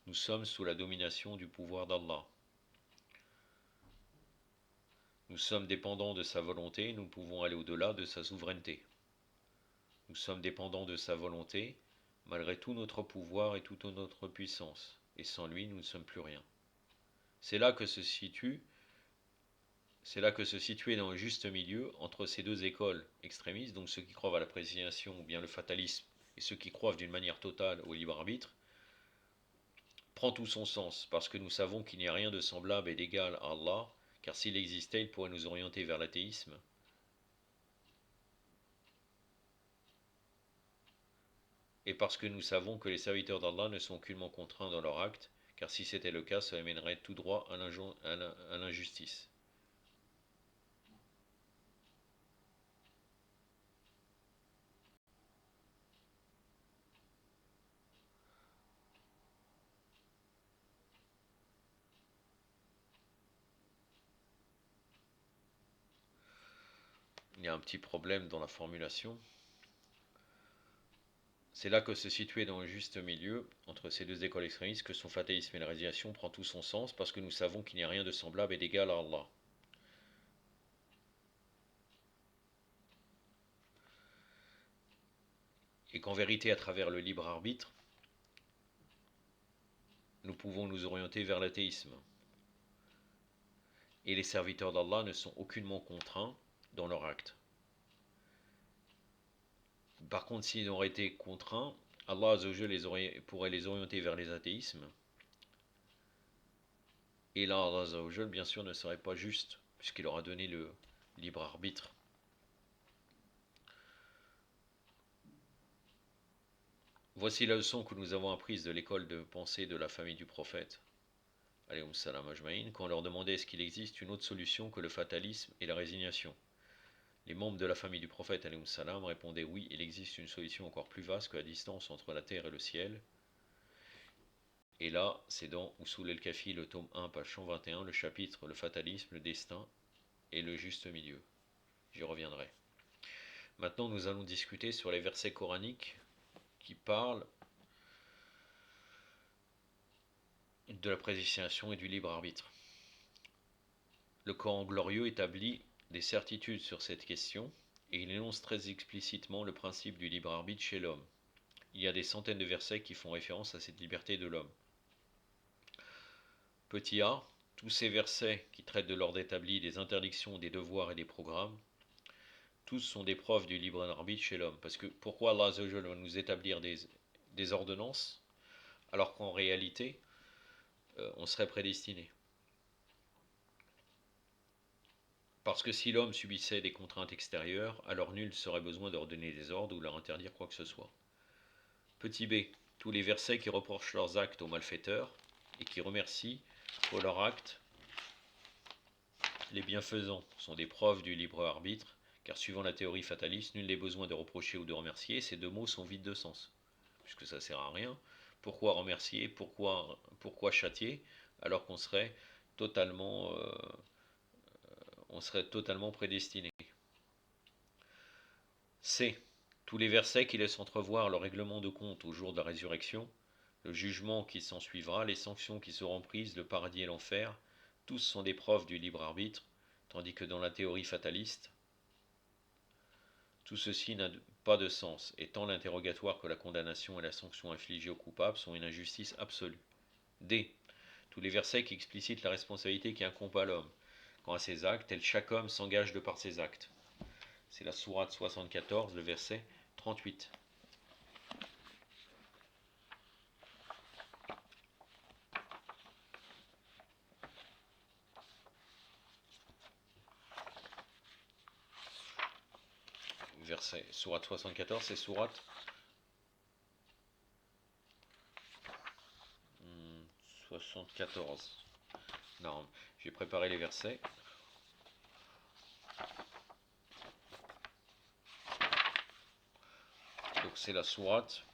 nous sommes sous la domination du pouvoir d'Allah. Nous sommes dépendants de sa volonté, nous pouvons aller au-delà de sa souveraineté. Nous sommes dépendants de sa volonté, malgré tout notre pouvoir et toute notre puissance, et sans lui nous ne sommes plus rien. C'est là que se situait dans le juste milieu entre ces deux écoles extrémistes, donc ceux qui croient à la prédestination ou bien le fatalisme, et ceux qui croient d'une manière totale au libre arbitre, prend tout son sens, parce que nous savons qu'il n'y a rien de semblable et d'égal à Allah, car s'il existait, il pourrait nous orienter vers l'athéisme. Et parce que nous savons que les serviteurs d'Allah ne sont aucunement contraints dans leurs actes, car si c'était le cas, cela mènerait tout droit à l'injustice. Il y a un petit problème dans la formulation. C'est là que se situer dans le juste milieu, entre ces deux écoles extrémistes, que son fatalisme et la résignation prend tout son sens, parce que nous savons qu'il n'y a rien de semblable et d'égal à Allah. Et qu'en vérité, à travers le libre arbitre, nous pouvons nous orienter vers l'athéisme. Et les serviteurs d'Allah ne sont aucunement contraints dans leur acte. Par contre, s'ils auraient été contraints, Allah Azzawajal pourrait les orienter vers les athéismes. Et là, Allah Azzawajal, bien sûr, ne serait pas juste, puisqu'il leur a donné le libre arbitre. Voici la leçon que nous avons apprise de l'école de pensée de la famille du prophète, alayhum salam ajmaïn, quand on leur demandait est-ce qu'il existe une autre solution que le fatalisme et la résignation. Les membres de la famille du prophète alayhum salam répondaient oui, il existe une solution encore plus vaste que la distance entre la terre et le ciel. Et là, c'est dans Usul el-Kafi, le tome 1, page 121, le chapitre le fatalisme, le destin et le juste milieu. J'y reviendrai. Maintenant, nous allons discuter sur les versets coraniques qui parlent de la prédestination et du libre arbitre. Le Coran glorieux établit des certitudes sur cette question et il énonce très explicitement le principe du libre arbitre chez l'homme. Il y a des centaines de versets qui font référence à cette liberté de l'homme. Petit a, tous ces versets qui traitent de l'ordre établi, des interdictions, des devoirs et des programmes, tous sont des preuves du libre arbitre chez l'homme. Parce que pourquoi Allah va nous établir des ordonnances alors qu'en réalité, on serait prédestiné? Parce que si l'homme subissait des contraintes extérieures, alors nul serait besoin de leur donner des ordres ou leur interdire quoi que ce soit. Petit b, tous les versets qui reprochent leurs actes aux malfaiteurs et qui remercient pour leurs actes les bienfaisants sont des preuves du libre arbitre, car suivant la théorie fataliste, nul n'est besoin de reprocher ou de remercier, ces deux mots sont vides de sens, puisque ça ne sert à rien. Pourquoi remercier? Pourquoi châtier? Alors qu'on serait totalement prédestiné. C. Tous les versets qui laissent entrevoir le règlement de compte au jour de la résurrection, le jugement qui s'ensuivra, les sanctions qui seront prises, le paradis et l'enfer, tous sont des preuves du libre arbitre, tandis que dans la théorie fataliste, tout ceci n'a pas de sens, et tant l'interrogatoire que la condamnation et la sanction infligée aux coupables sont une injustice absolue. D. Tous les versets qui explicitent la responsabilité qui incombe à l'homme quant à ses actes, tel chaque homme s'engage de par ses actes. C'est la sourate 74, le verset 38. Verset sourate 74, c'est sourate 74. Non, j'ai préparé les versets. Donc c'est la sourate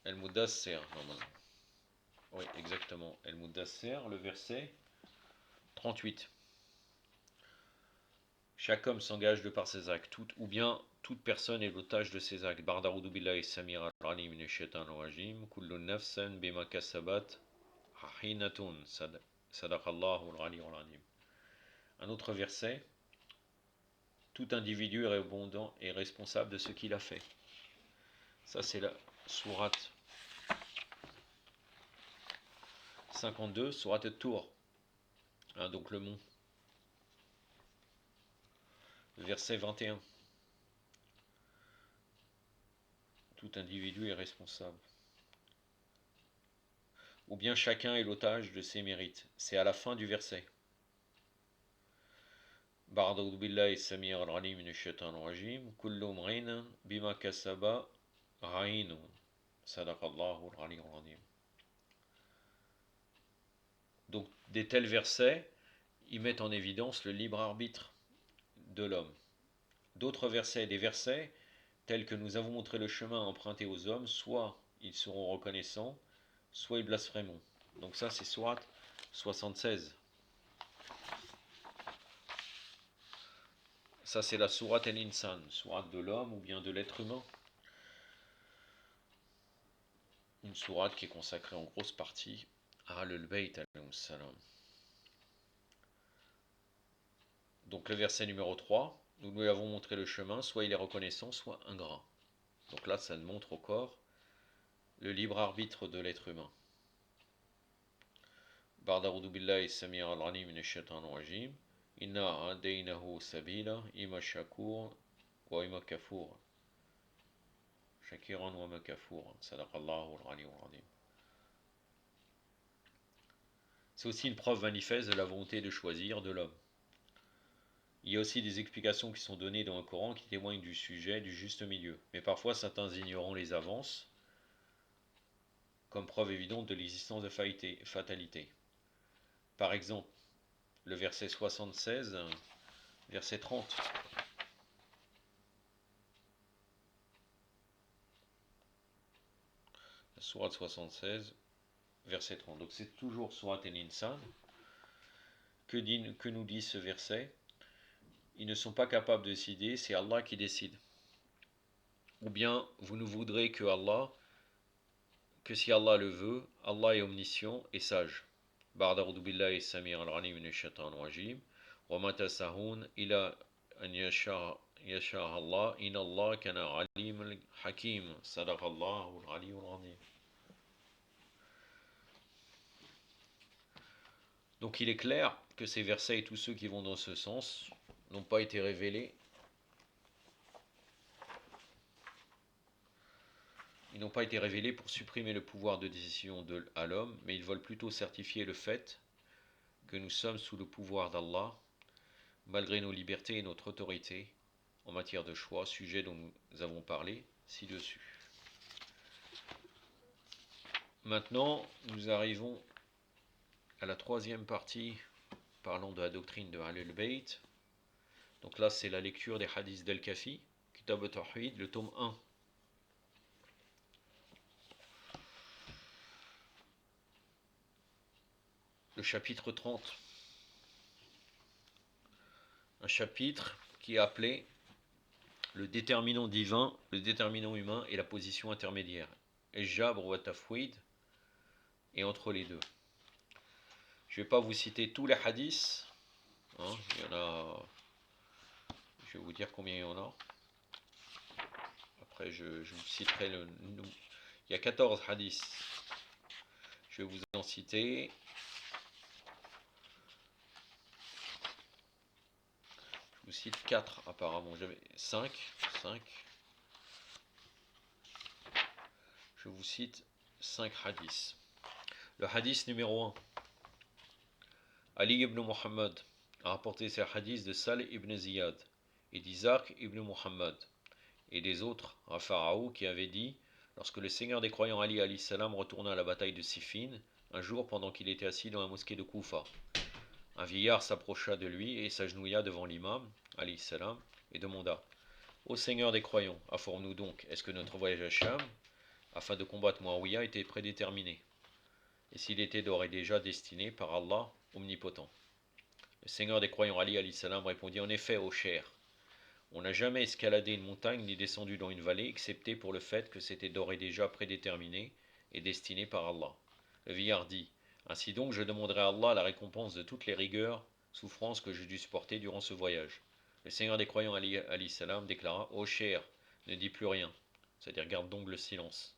El Mudassir, normalement. Oui, exactement. El Mudassir, le verset 38. Chaque homme s'engage de par ses actes, ou bien toute personne est l'otage de ses actes. Bardaroudou billahi samir al-alim min shaitan rajim, kullu nafsan bima kasabat rahinatun, sadaqallahu al-ali al-alim. Un autre verset, tout individu est répondant et responsable de ce qu'il a fait. Ça c'est la sourate 52, sourate Tour, donc le mont. Verset 21. Tout individu est responsable. Ou bien chacun est l'otage de ses mérites. C'est à la fin du verset. Ba'da'udhu billahi samir al-alim min ash-shaytan rajim, kullu mrin bima kasaba ra'inu. Sadaqallahu al-ali al-azim. Donc des tels versets, ils mettent en évidence le libre arbitre de l'homme. D'autres versets, des versets tels que nous avons montré le chemin emprunté aux hommes, soit ils seront reconnaissants, soit ils blasphémeront. Donc ça c'est sourate 76. Ça c'est la sourate al-Insan, sourate de l'homme ou bien de l'être humain. Une sourate qui est consacrée en grosse partie à Ahlul Bayt alayhi salam. Donc le verset numéro 3, nous lui avons montré le chemin, soit il est reconnaissant, soit ingrat. Donc là ça montre encore le libre arbitre de l'être humain. Ba'da'udhu billahi samir al-alim min ash-shaytan rajim. Inna adaynahu sabila ima shakur wa ima kafur. Shakiran wa makafur. Sadaqallahu al-ali al-azim. C'est aussi une preuve manifeste de la volonté de choisir de l'homme. Il y a aussi des explications qui sont données dans le Coran qui témoignent du sujet du juste milieu. Mais parfois certains ignorants les avancent comme preuve évidente de l'existence de fatalité. Par exemple, le verset 76, verset 30. La sourate 76, verset 30. Donc c'est toujours sourate al-Insan. Que nous dit ce verset? Ils ne sont pas capables de décider, c'est Allah qui décide. Ou bien vous ne voudrez que si Allah le veut, Allah est omniscient et sage. Ba'da'udhu billahi samir al-alim min ash-shaytan rajim. Wa ma tasahun ila an yasha Allah in Allah kana alim hakim. Sadaqallahu al-ali al-azim. Donc il est clair que ces versets et tous ceux qui vont dans ce sens n'ont pas été révélés. Ils n'ont pas été révélés pour supprimer le pouvoir de décision à l'homme, mais ils veulent plutôt certifier le fait que nous sommes sous le pouvoir d'Allah, malgré nos libertés et notre autorité en matière de choix, sujet dont nous avons parlé ci-dessus. Maintenant, nous arrivons à la troisième partie, parlant de la doctrine de Ahlul Bayt. Donc là, c'est la lecture des hadiths d'Al-Kafi, Kitab al-Tawhid, le tome 1. le chapitre 30. Un chapitre qui est appelé le déterminant divin, le déterminant humain et la position intermédiaire. Et Jabr wa Tafwid et entre les deux. Je ne vais pas vous citer tous les hadiths. Hein, il y en a. Je vais vous dire combien il y en a. Après, je vous citerai le. Il y a 14 hadiths. Je vais vous en citer. Je vous cite 4 apparemment. J'avais 5. Je vous cite 5 hadiths. Le hadith numéro 1. Ali ibn Muhammad a rapporté ces hadiths de Salih ibn Ziyad et d'Isaac ibn Muhammad et des autres à Pharaon qui avait dit, lorsque le seigneur des croyants Ali alayhi salam retourna à la bataille de Siffin, un jour pendant qu'il était assis dans la mosquée de Koufa, un vieillard s'approcha de lui et s'agenouilla devant l'imam alayhi salam et demanda: Ô Seigneur des croyants, informe-nous donc, est-ce que notre voyage à Cham, afin de combattre Muawiyah, était prédéterminé, et s'il était d'ores et déjà destiné par Allah omnipotent? Le Seigneur des croyants Ali alayhi salam répondit: En effet, ô cher, on n'a jamais escaladé une montagne ni descendu dans une vallée, excepté pour le fait que c'était d'ores et déjà prédéterminé et destiné par Allah. Le vieillard dit: Ainsi donc, je demanderai à Allah la récompense de toutes les rigueurs, souffrances que j'ai dû supporter durant ce voyage. Le Seigneur des croyants Ali alayhi salam déclara: Ô cher, ne dis plus rien, c'est-à-dire garde donc le silence.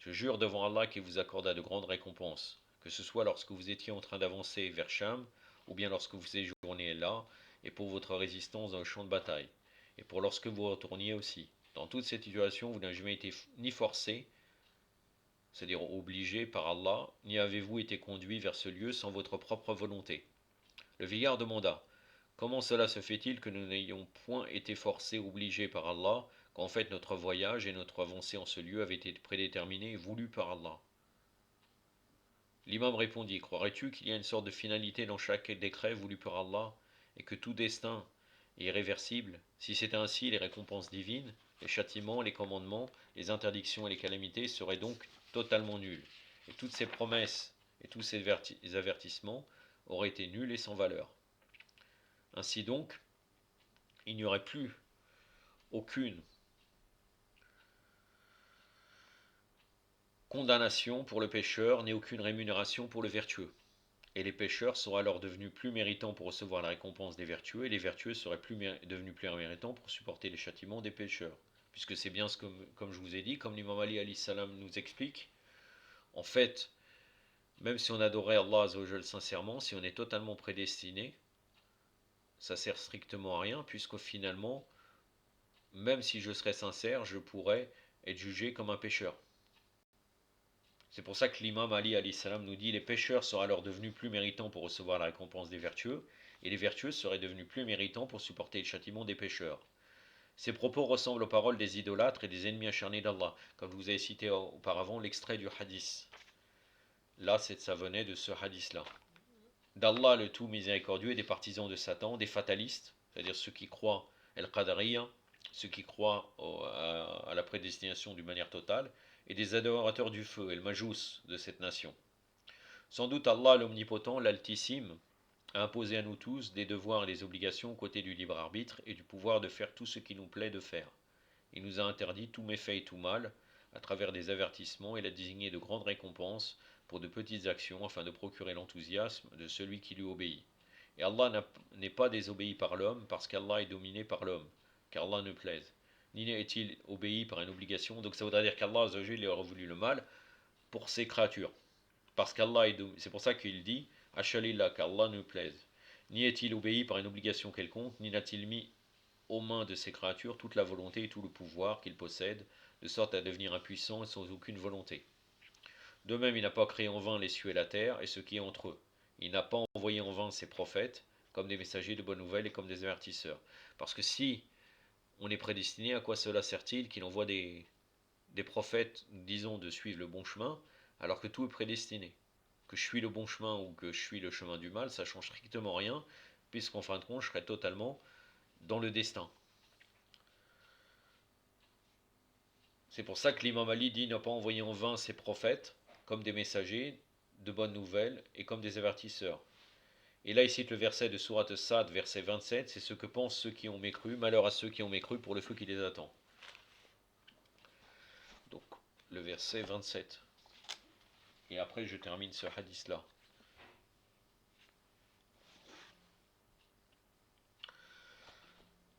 Je jure devant Allah qu'il vous accorda de grandes récompenses, que ce soit lorsque vous étiez en train d'avancer vers Cham, ou bien lorsque vous séjourniez là, et pour votre résistance dans le champ de bataille, et pour lorsque vous retourniez aussi. Dans toute cette situation, vous n'avez jamais été ni forcé, c'est-à-dire obligé par Allah, ni avez-vous été conduit vers ce lieu sans votre propre volonté. Le vieillard demanda: Comment cela se fait-il que nous n'ayons point été forcés, obligés par Allah, qu'en fait notre voyage et notre avancée en ce lieu avaient été prédéterminés et voulus par Allah? L'imam répondit: Croirais-tu qu'il y a une sorte de finalité dans chaque décret voulu par Allah, et que tout destin est irréversible? Si c'était ainsi, les récompenses divines, les châtiments, les commandements, les interdictions et les calamités seraient donc totalement nuls, et toutes ces promesses et tous ces avertissements auraient été nuls et sans valeur. Ainsi donc, il n'y aurait plus aucune condamnation pour le pécheur, ni aucune rémunération pour le vertueux. Et les pécheurs seraient alors devenus plus méritants pour recevoir la récompense des vertueux, et les vertueux seraient devenus plus méritants pour supporter les châtiments des pécheurs. Puisque c'est bien ce que, comme je vous ai dit, comme l'imam Ali alayhi salam nous explique, en fait, même si on adorait Allah Azzawajal sincèrement, si on est totalement prédestiné, ça sert strictement à rien, puisque finalement, même si je serais sincère, je pourrais être jugé comme un pécheur. C'est pour ça que l'imam Ali alayhi salam nous dit: les pécheurs seraient alors devenus plus méritants pour recevoir la récompense des vertueux, et les vertueux seraient devenus plus méritants pour supporter le châtiment des pécheurs. Ces propos ressemblent aux paroles des idolâtres et des ennemis acharnés d'Allah, comme je vous ai cité auparavant l'extrait du hadith. Là, ça venait de ce hadith-là. D'Allah le tout miséricordieux et des partisans de Satan, des fatalistes, c'est-à-dire ceux qui croient al-Qadariyya, ceux qui croient à la prédestination d'une manière totale, et des adorateurs du feu, et le majous de cette nation. Sans doute Allah l'Omnipotent, l'Altissime, a imposé à nous tous des devoirs et des obligations aux côtés du libre arbitre et du pouvoir de faire tout ce qui nous plaît de faire. Il nous a interdit tout méfait et tout mal, à travers des avertissements, et l'a désigné de grandes récompenses pour de petites actions, afin de procurer l'enthousiasme de celui qui lui obéit. Et Allah n'est pas désobéi par l'homme, parce qu'Allah est dominé par l'homme, car Allah ne plaise. Ni n'est-il obéi par une obligation, donc ça voudrait dire qu'Allah aurait voulu le mal pour ses créatures. Parce qu'Allah c'est pour ça qu'il dit Ashalillah, qu'Allah ne plaise. Ni est-il obéi par une obligation quelconque, ni n'a-t-il mis aux mains de ses créatures toute la volonté et tout le pouvoir qu'il possède, de sorte à devenir impuissant et sans aucune volonté. De même, il n'a pas créé en vain les cieux et la terre, et ce qui est entre eux. Il n'a pas envoyé en vain ses prophètes, comme des messagers de bonnes nouvelles et comme des avertisseurs. Parce que si on est prédestiné, à quoi cela sert-il qu'il envoie des prophètes, disons, de suivre le bon chemin, alors que tout est prédestiné? Que je suis le bon chemin ou que je suis le chemin du mal, ça change strictement rien, puisqu'en fin de compte, je serai totalement dans le destin. C'est pour ça que l'imam Ali dit: n'a pas envoyé en vain ses prophètes comme des messagers de bonnes nouvelles et comme des avertisseurs. Et là, il cite le verset de Sourate Sad, verset 27, c'est ce que pensent ceux qui ont mécru, malheur à ceux qui ont mécru pour le feu qui les attend. Donc, le verset 27. Et après, je termine ce hadith-là.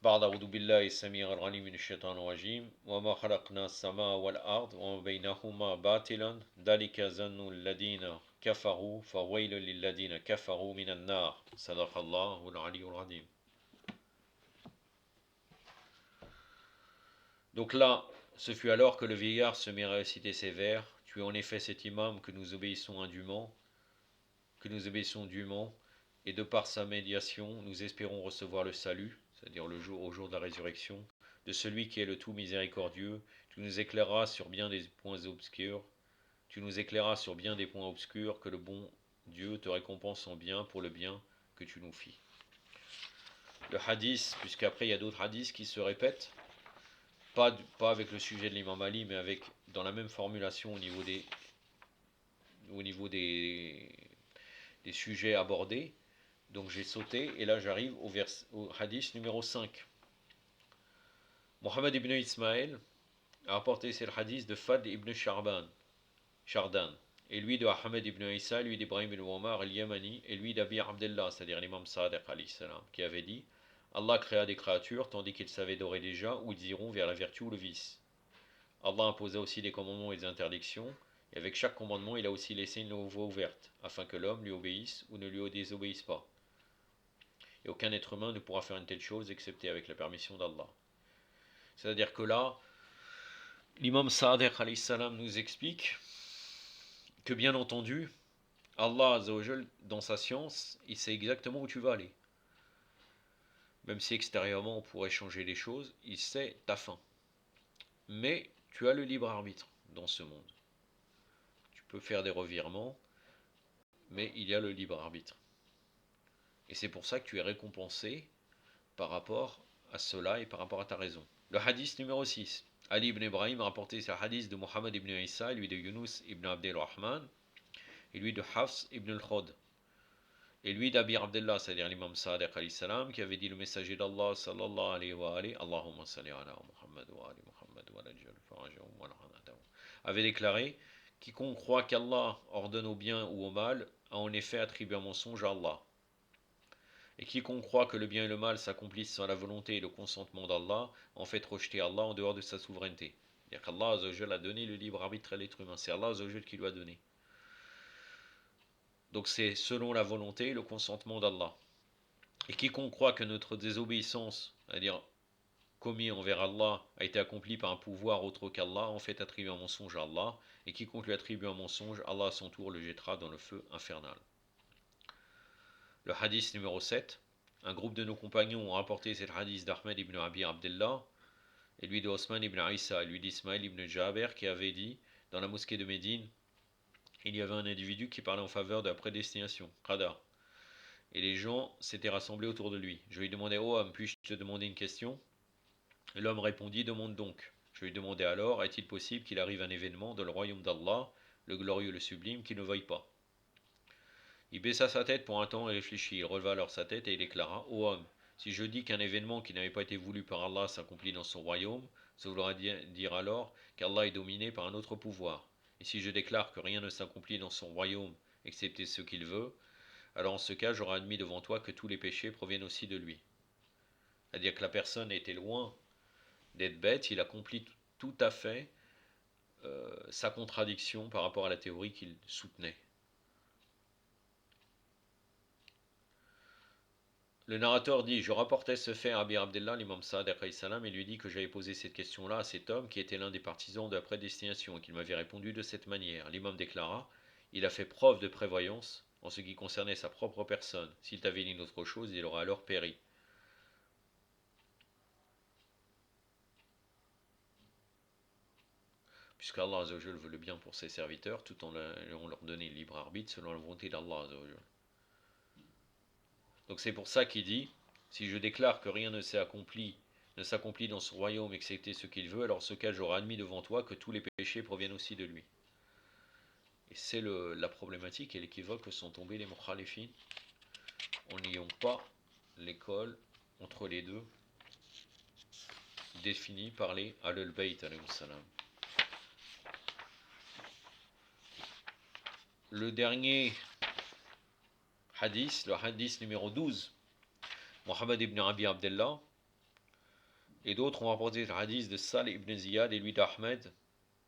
بعد أعوذ بالله السميع العليم من الشيطان الرجيم وما خلقنا السماء والأرض وما بينهما باطلا ذلك ظن الذين كفروا فويل للذين كفروا من النار صدق الله العلي العظيم. Donc là, ce fut alors que le vieillard se mit à réciter ces vers. Tu es en effet cet imam que nous obéissons indûment, et de par sa médiation, nous espérons recevoir le salut, c'est-à-dire au jour de la résurrection, de celui qui est le tout miséricordieux. Tu nous éclaireras sur bien des points obscurs, que le bon Dieu te récompense en bien pour le bien que tu nous fis. Le hadith, puisqu'après il y a d'autres hadiths qui se répètent, pas avec le sujet de l'imam Ali, mais dans la même formulation au niveau des sujets abordés. Donc j'ai sauté et là j'arrive au hadith numéro 5. Mohammed ibn Ismaël a rapporté ce hadith de Fad ibn Shardan, et lui de Ahmed ibn Isa, lui d'Ibrahim ibn Omar al-Yamani, et lui d'Abi Abdullah, c'est-à-dire l'imam Sadiq alayhi salam, qui avait dit: Allah créa des créatures tandis qu'ils savaient d'ores déjà où ils iront vers la vertu ou le vice. Allah imposa aussi des commandements et des interdictions, et avec chaque commandement il a aussi laissé une voie ouverte, afin que l'homme lui obéisse ou ne lui désobéisse pas. Et aucun être humain ne pourra faire une telle chose excepté avec la permission d'Allah. C'est-à-dire que là, l'imam Sadiq alayhi salam nous explique que bien entendu, Allah Azzawajal, dans sa science, il sait exactement où tu vas aller. Même si extérieurement on pourrait changer les choses, il sait ta fin. Mais tu as le libre arbitre dans ce monde. Tu peux faire des revirements, mais il y a le libre arbitre. Et c'est pour ça que tu es récompensé par rapport à cela et par rapport à ta raison. Le hadith numéro 6. Ali ibn Ibrahim a rapporté ce hadith de Mohammed ibn Isa, lui de Yunus ibn Abdel Rahman, et lui de Hafs ibn al-Khod, et lui d'Abi Abdullah, c'est-à-dire l'imam Sadiq alayhi salam, qui avait dit: le messager d'Allah sallallahu alayhi wa alayhi, Allahumma salli ala Muhammad wa ali Muhammad wa lajal farajahum wa lahanatahum, avait déclaré: quiconque croit qu'Allah ordonne au bien ou au mal a en effet attribué un mensonge à Allah. Et quiconque croit que le bien et le mal s'accomplissent sans la volonté et le consentement d'Allah, en fait rejeter Allah en dehors de sa souveraineté. C'est-à-dire qu'Allah Azzawajal a donné le libre arbitre à l'être humain. C'est Allah Azzawajal qui lui a donné. Donc c'est selon la volonté et le consentement d'Allah. Et quiconque croit que notre désobéissance, c'est-à-dire commis envers Allah, a été accomplie par un pouvoir autre qu'Allah, en fait attribue un mensonge à Allah. Et quiconque lui attribue un mensonge, Allah à son tour le jettera dans le feu infernal. Le hadith numéro 7. Un groupe de nos compagnons ont rapporté cet hadith d'Ahmed ibn Abi Abdullah, et lui de Osman ibn Isa, et lui d'Ismaël ibn Jaber, qui avait dit: dans la mosquée de Médine, il y avait un individu qui parlait en faveur de la prédestination, Qadar. Et les gens s'étaient rassemblés autour de lui. Je lui demandais: oh homme, puis-je te demander une question? Et l'homme répondit: demande donc. Je lui demandais alors: est-il possible qu'il arrive un événement dans le royaume d'Allah, le glorieux, le sublime, qui ne veuille pas? Il baissa sa tête pour un temps et réfléchit. Il releva alors sa tête et il déclara: ô homme, si je dis qu'un événement qui n'avait pas été voulu par Allah s'accomplit dans son royaume, ça voudra dire alors qu'Allah est dominé par un autre pouvoir. Et si je déclare que rien ne s'accomplit dans son royaume excepté ce qu'il veut, alors en ce cas j'aurai admis devant toi que tous les péchés proviennent aussi de lui. C'est-à-dire que la personne était loin d'être bête, il accomplit tout à fait sa contradiction par rapport à la théorie qu'il soutenait. Le narrateur dit: je rapportais ce fait à Abi Abdullah, l'imam Sadiq alayhi salam, et lui dit que j'avais posé cette question-là à cet homme qui était l'un des partisans de la prédestination et qu'il m'avait répondu de cette manière. L'imam déclara: il a fait preuve de prévoyance en ce qui concernait sa propre personne. S'il t'avait dit autre chose, il aurait alors péri. Puisqu'Allah Azzawajal veut le bien pour ses serviteurs, tout en leur donnant le libre arbitre selon la volonté d'Allah Azzawajal. Donc c'est pour ça qu'il dit: si je déclare que rien ne s'accomplit dans ce royaume excepté ce qu'il veut, alors ce cas j'aurai admis devant toi que tous les péchés proviennent aussi de lui. Et c'est la problématique et l'équivoque que sont tombés les mukhalifines en n'ayant pas l'école entre les deux définie par les Ahlul Bayt alayhi salam. Le dernier hadith, le hadith numéro 12, Mohammed ibn Abi Abdullah et d'autres ont rapporté le hadith de Salih ibn Ziyad et lui d'Ahmed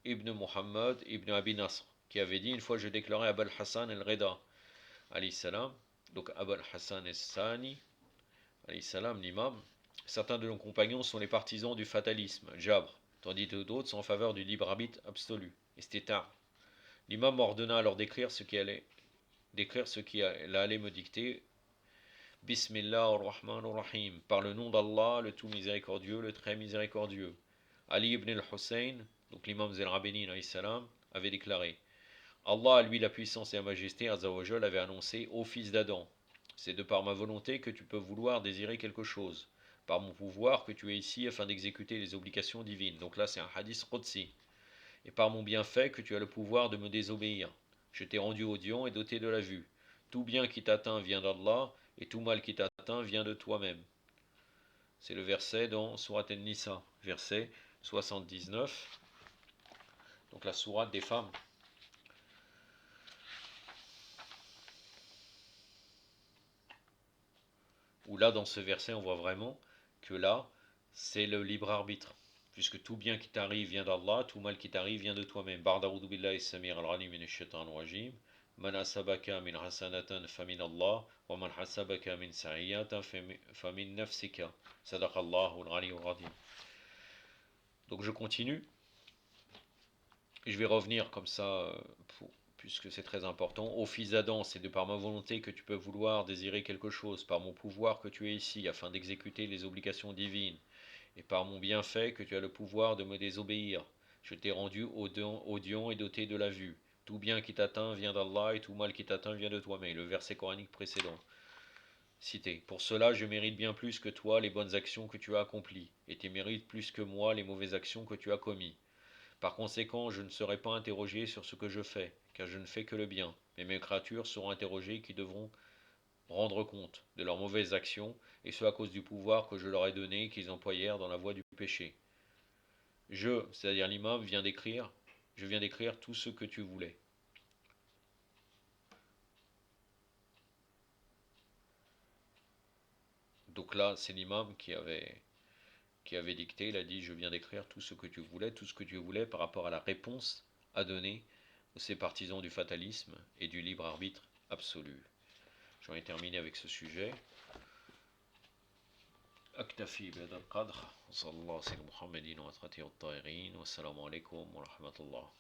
ibn Muhammad ibn Abi Nasr, qui avait dit: une fois je déclarais Abul Hassan al-Rida alayhi salam, donc Abul Hassan al-Sani alayhi salam, l'imam. Certains de nos compagnons sont les partisans du fatalisme, Jabr, tandis que d'autres sont en faveur du libre arbitre absolu, Istita'. L'imam ordonna alors d'écrire ce qui allait me dicter. Bismillah ar-Rahman ar-Rahim, par le nom d'Allah, le tout miséricordieux, le très miséricordieux. Ali ibn al-Hussein, donc l'imam Zel-Rabeni avait déclaré: Allah, à lui la puissance et la majesté, Azzawajal, avait annoncé: ô fils d'Adam, c'est de par ma volonté que tu peux vouloir désirer quelque chose, par mon pouvoir que tu es ici afin d'exécuter les obligations divines. Donc là c'est un hadith Qudsi. Et par mon bienfait que tu as le pouvoir de me désobéir. Je t'ai rendu audient et doté de la vue. Tout bien qui t'atteint vient d'Allah, et tout mal qui t'atteint vient de toi-même. C'est le verset dans Surat An-Nisa, verset 79, donc la sourate des femmes. Où là, dans ce verset, on voit vraiment que là, c'est le libre arbitre. Puisque tout bien qui t'arrive vient d'Allah, tout mal qui t'arrive vient de toi-même. Ba'da'udhu billahi samir al-alim minash shaitanir rajim. Man asabaka min hasanatan famin Allah, wa man hasabaka min sa'iyyatan famin nafsika. Sadaqallahu al-aliyyul azim. Donc je continue. Je vais revenir comme ça, puisque c'est très important. Ô fils d'Adam, c'est de par ma volonté que tu peux vouloir désirer quelque chose, par mon pouvoir que tu es ici, afin d'exécuter les obligations divines, et par mon bienfait que tu as le pouvoir de me désobéir. Je t'ai rendu audient et doté de la vue. Tout bien qui t'atteint vient d'Allah, et tout mal qui t'atteint vient de toi-même. Le verset coranique précédent. Cité. Pour cela, je mérite bien plus que toi les bonnes actions que tu as accomplies, et tu mérites plus que moi les mauvaises actions que tu as commises. Par conséquent, je ne serai pas interrogé sur ce que je fais, car je ne fais que le bien. Mais mes créatures seront interrogées qui devront rendre compte de leurs mauvaises actions, et ce à cause du pouvoir que je leur ai donné et qu'ils employèrent dans la voie du péché. C'est-à-dire l'imam, je viens d'écrire tout ce que tu voulais. Donc là, c'est l'imam qui avait dicté, il a dit: je viens d'écrire tout ce que tu voulais par rapport à la réponse à donner aux ces partisans du fatalisme et du libre arbitre absolu. J'en ai terminé avec ce sujet. أكتفي بهذا القدر وصلى الله على سيدنا محمد وعلى آله الطاهرين والسلام عليكم ورحمة الله.